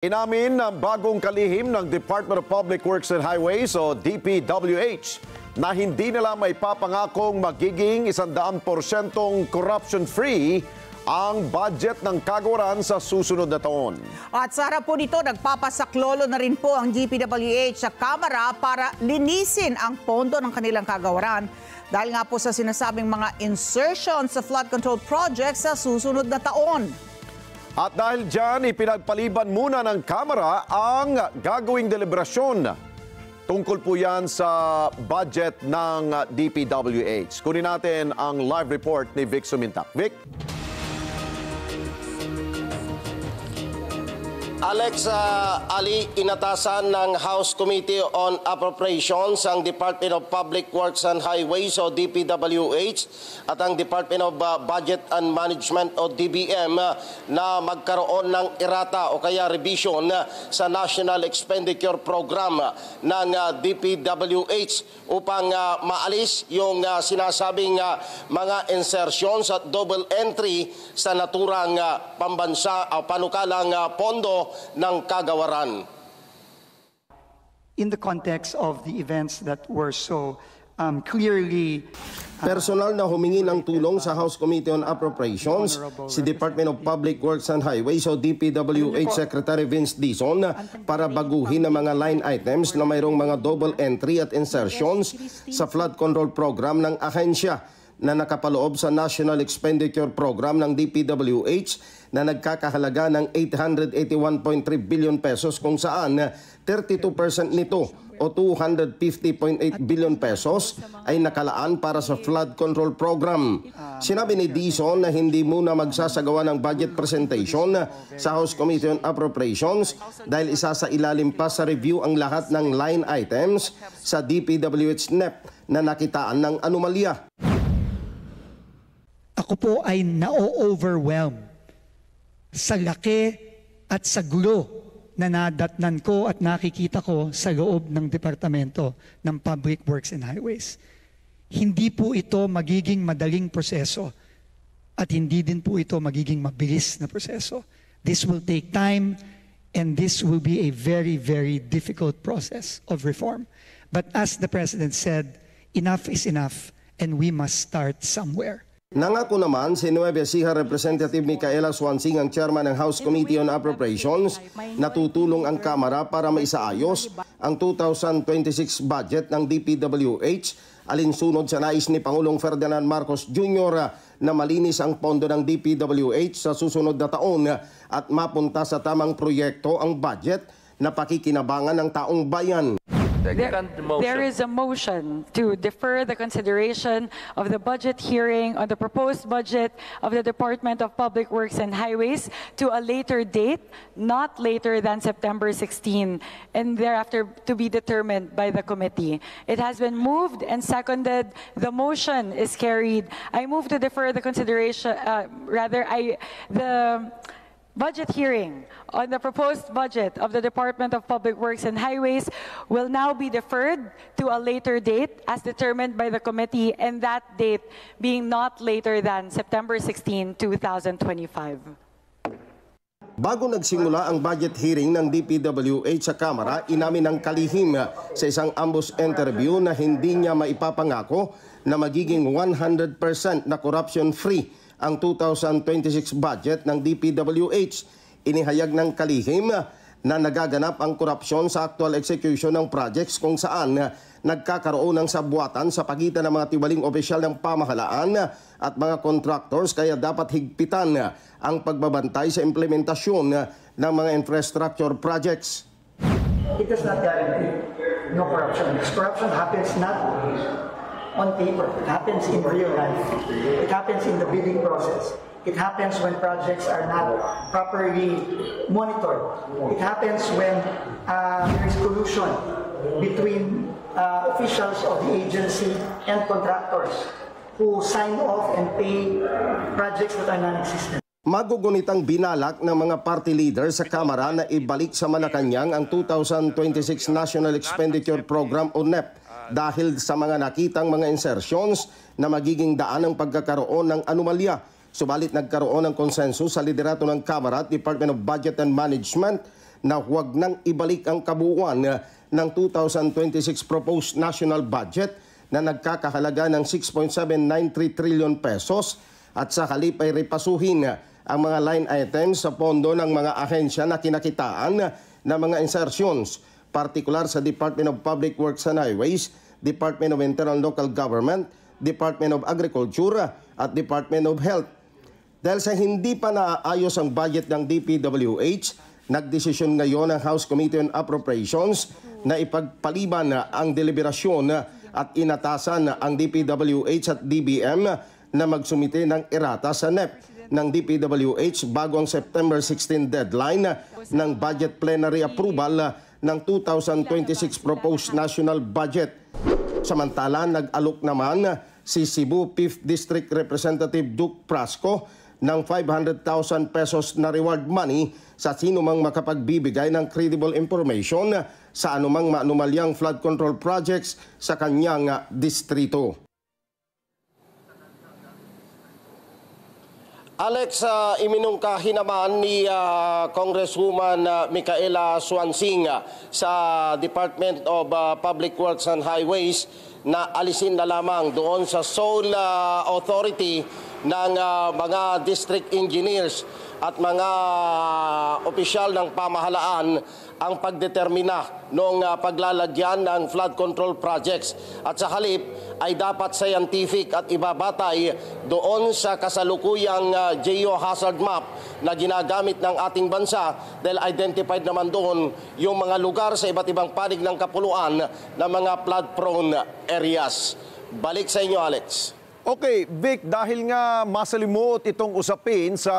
Inamin ng bagong kalihim ng Department of Public Works and Highways o DPWH na hindi nila may papangakong magiging 100% corruption-free ang budget ng kagawaran sa susunod na taon. At sa harap po nito, nagpapasaklolo na rin po ang DPWH sa Kamara para linisin ang pondo ng kanilang kagawaran dahil nga po sa sinasabing mga insertion sa flood control projects sa susunod na taon. At dahil dyan, ipinagpaliban muna ng Kamara ang gagawing deliberasyon. Tungkol po yan sa budget ng DPWH. Kunin natin ang live report ni Vic Sumintak. Vic? Alex, Ali, inatasan ng House Committee on Appropriations ang Department of Public Works and Highways o DPWH at ang Department of Budget and Management o DBM na magkaroon ng errata o kaya revision sa National Expenditure Program ng DPWH upang maalis yung sinasabing mga insertions at double entry sa naturang pambansa o panukalang pondo ng kagawaran. In the context of the events that were so clearly personal na humingi ng tulong sa House Committee on Appropriations si Department of Public Works and Highways o DPWH Secretary Vince Dizon para baguhin ang mga line items na mayroong mga double entry at insertions sa flood control program ng ahensya na nakapaloob sa National Expenditure Program ng DPWH na nagkakahalaga ng 881.3 billion pesos kung saan 32% nito o 250.8 billion pesos ay nakalaan para sa flood control program. Sinabi ni Dizon na hindi muna magsasagawa ng budget presentation sa House Committee on Appropriations dahil isa sa ilalim pa sa review ang lahat ng line items sa DPWH NEP na nakitaan ng anomalya. ako po ay na-overwhelm sa laki at sa gulo na nadatnan ko at nakikita ko sa loob ng Departamento ng Public Works and Highways. Hindi po ito magiging madaling proseso at hindi din po ito magiging mabilis na proseso. This will take time and this will be a very, very difficult process of reform. But as the President said, enough is enough and we must start somewhere. Nangako naman si Nueva Ecija Representative Micaela Swansing, ang chairman ng House Committee on Appropriations, na tutulong ang Kamara para maisaayos ang 2026 budget ng DPWH alinsunod sa nais ni Pangulong Ferdinand Marcos Jr. na malinis ang pondo ng DPWH sa susunod na taon at mapunta sa tamang proyekto ang budget na pakikinabangan ng taong bayan. There is a motion to defer the consideration of the budget hearing on the proposed budget of the Department of Public Works and Highways to a later date, not later than September 16, and thereafter to be determined by the committee. It has been moved and seconded. The motion is carried. I move to defer the consideration, the budget hearing on the proposed budget of the Department of Public Works and Highways will now be deferred to a later date as determined by the committee, and that date being not later than September 16, 2025. Bago nagsimula ang budget hearing ng DPWH sa Kamara, inamin ng kalihim sa isang ambush interview na hindi niya maipapangako na magiging 100% na corruption-free ang 2026 budget ng DPWH. Inihayag ng kalihim na nagaganap ang korupsyon sa actual execution ng projects kung saan nagkakaroon ng sabwatan sa pagitan ng mga tiwaling opisyal ng pamahalaan at mga contractors, kaya dapat higpitan ang pagbabantay sa implementasyon ng mga infrastructure projects. It does not guarantee no corruption. Because corruption happens not on paper. It happens in real life. It happens in the bidding process. It happens when projects are not properly monitored. It happens when there is collusion between officials of the agency and contractors who sign off and pay projects that are non-existent. Magugunitang binalak ng mga party leaders sa Kamara na ibalik sa Malacanang ang 2026 National Expenditure Program o NEP dahil sa mga nakitang mga insertions na magiging daan ng pagkakaroon ng anomalya. Subalit nagkaroon ng konsensus sa liderato ng Kamara at Department of Budget and Management na huwag nang ibalik ang kabuuan ng 2026 proposed national budget na nagkakahalaga ng 6.793 trillion pesos at sa halip ay repasuhin ang mga line items sa pondo ng mga ahensya na kinakitaan na mga insertions, partikular sa Department of Public Works and Highways, Department of Internal and Local Government, Department of Agriculture at Department of Health. Dahil sa hindi pa naayos ang budget ng DPWH, nagdesisyon ngayon ang House Committee on Appropriations na ipagpaliban ang deliberasyon at inatasan ang DPWH at DBM na magsumite ng errata sa NEP ng DPWH bago ang September 16 deadline ng budget plenary approval ng 2026 proposed national budget. Samantala, nag-alok naman si Cebu 5th District Representative Duke Prasco ng 500,000 pesos na reward money sa sinumang makapagbibigay ng credible information sa anumang maanumalyang flood control projects sa kanyang distrito. Alex, iminungkahi naman ni Congresswoman Micaela Swansing sa Department of Public Works and Highways na alisin na lamang doon sa sole authority ng mga district engineers at mga opisyal ng pamahalaan ang pagdetermina ng paglalagyan ng flood control projects. At sa halip ay dapat scientific at ibabatay doon sa kasalukuyang geohazard map na ginagamit ng ating bansa dahil identified naman doon yung mga lugar sa iba't ibang panig ng kapuluan ng mga flood-prone areas. Balik sa inyo, Alex. Okay, Vic, dahil nga masalimuot itong usapin sa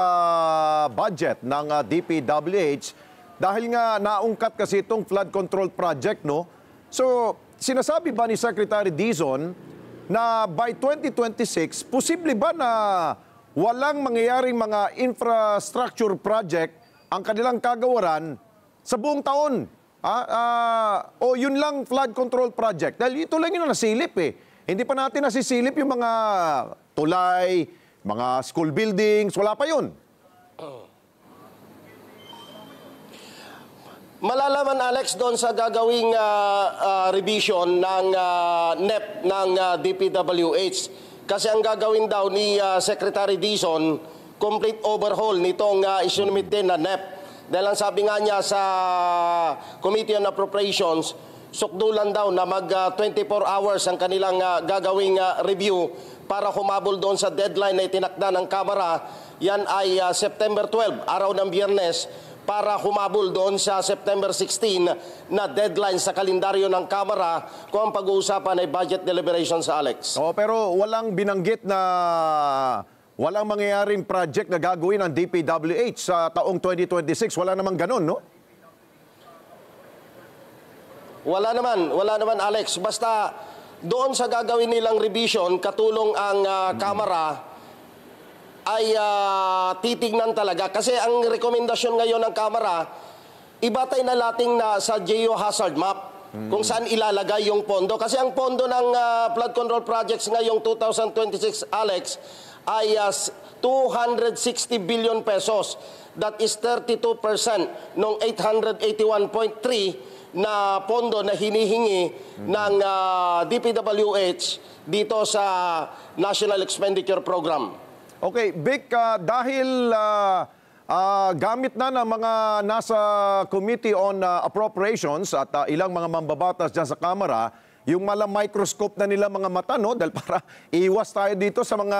budget ng DPWH, dahil nga naungkat kasi itong flood control project, no? So, sinasabi ba ni Secretary Dizon na by 2026, posible ba na walang mangyayaring mga infrastructure project ang kanilang kagawaran sa buong taon? O yun lang flood control project? Dahil ito lang yung nasilip eh. Hindi pa natin nasisilip yung mga tulay, mga school buildings, wala pa yun. Malalaman, Alex, doon sa gagawing revision ng NEP ng DPWH. Kasi ang gagawin daw ni Secretary Dizon, complete overhaul nitong isinumite na NEP. Dahil ang sabi nga niya sa Committee on Appropriations, sukdulan daw na mag 24 hours ang kanilang gagawing review para humabol doon sa deadline na itinakda ng Kamara. Yan ay September 12, araw ng Biyernes, para humabol doon sa September 16 na deadline sa kalendaryo ng Kamara kung ang pag-uusapan ay budget deliberations, Alex. Pero walang binanggit na walang mangyayaring project na gagawin ng DPWH sa taong 2026. Wala namang ganun, no? Wala naman, Alex. Basta doon sa gagawin nilang revision, katulong ang Kamara ay titignan talaga. Kasi ang rekomendasyon ngayon ng Kamara, ibatay na natin na sa geohazard map kung saan ilalagay yung pondo. Kasi ang pondo ng flood control projects ngayong 2026, Alex, ay 260 billion pesos. That is 32% ng 881.3 na pondo na hinihingi ng DPWH dito sa National Expenditure Program. Okay, Vic, dahil gamit na ng mga nasa Committee on Appropriations at ilang mga mambabatas dyan sa Kamara, yung malang microscope na nila mga mata, no? Dahil para iwas tayo dito sa mga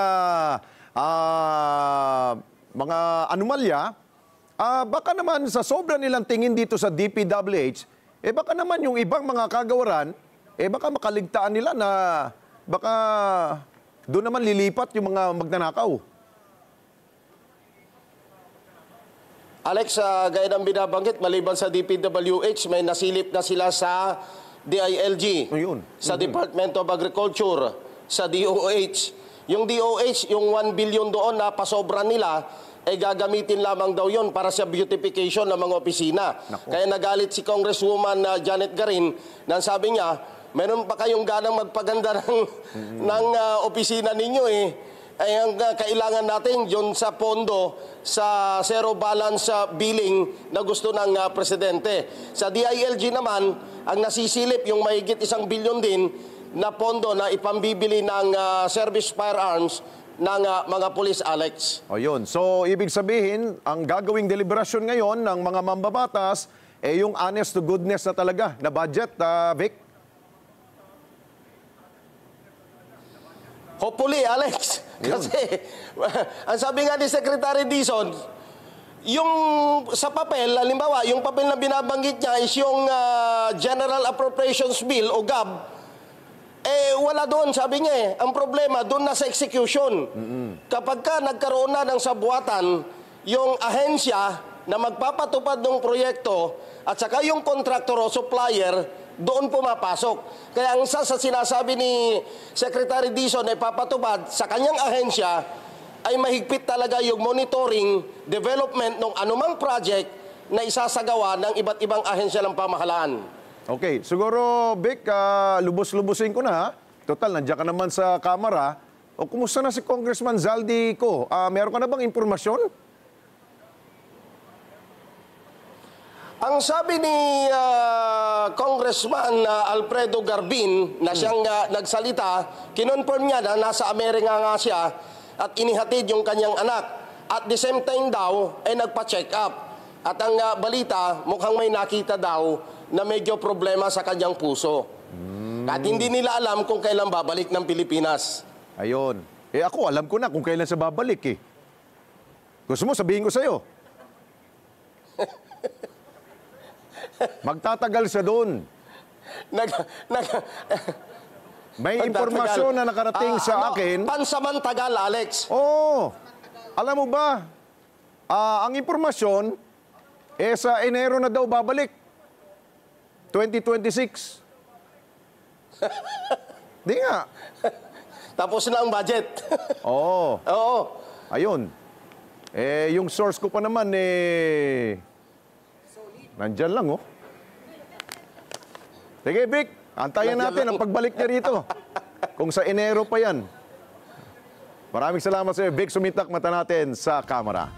anomalya, baka naman sa sobra nilang tingin dito sa DPWH, baka naman yung ibang mga kagawaran, baka makaligtaan nila na baka doon naman lilipat yung mga magnanakaw. Alex, gaya ng binabanggit, maliban sa DPWH, may nasilip na sila sa DILG, sa Department of Agriculture, sa DOH. Yung DOH, yung 1 billion doon na pasobra nila, gagamitin lamang daw yon para sa beautification ng mga opisina. Kaya nagalit si Congresswoman Janet Garin nang sabi niya, meron pa kayong ganang magpaganda ng opisina ninyo ay ang kailangan natin yun sa pondo sa zero balance billing na gusto ng Presidente. Sa DILG naman, ang nasisilip yung mahigit 1 bilyon din na pondo na ipambibili ng service firearms ng mga pulis, Alex. O yun. So, ibig sabihin, ang gagawing deliberasyon ngayon ng mga mambabatas, yung honest to goodness na talaga na budget, Vic? Hopefully, Alex. Kasi, ang sabi nga ni Secretary Dizon, yung sa papel, halimbawa, yung papel na binabanggit niya is yung General Appropriations Bill o GAB, wala doon, sabi niya eh. Ang problema, doon na sa execution. Kapag ka nagkaroon na ng sabuatan, yung ahensya na magpapatupad ng proyekto at saka yung contractor o supplier, doon pumapasok. Kaya ang isa sa sinasabi ni Secretary Dizon ay papatupad sa kanyang ahensya ay mahigpit talaga yung monitoring, development ng anumang project na isasagawa ng iba't ibang ahensya ng pamahalaan. Okay, siguro, Vic, lubos-lubusin ko na, ha? Total, nandiyan ka naman sa kamera. O kumusta na si Congressman Zaldi ko? Meron ka na bang impormasyon? Ang sabi ni Congressman Alfredo Garbin na siyang nagsalita, kinonfirm niya na nasa Amerika nga siya at inihatid yung kanyang anak. At the same time daw, ay nagpa-check up. At ang balita, mukhang may nakita daw na medyo problema sa kanyang puso. At hindi nila alam kung kailan babalik ng Pilipinas. Ayun. Ako, alam ko na kung kailan siya babalik eh. Gusto mo, sabihin ko sa'yo. Magtatagal siya doon. May impormasyon na nakarating sa akin. Pansamantagal, Alex. Oo. Alam mo ba, ang impormasyon, sa Enero na daw babalik. 2026. Di nga. Tapos na ang budget. Oo. Oo. Ayun. Yung source ko pa naman, nandyan lang, oh. Sige, Vic, antayin natin ang pagbalik niya rito. Kung sa Enero pa yan. Maraming salamat sa iyo, Vic Sumitak, mata natin sa kamera.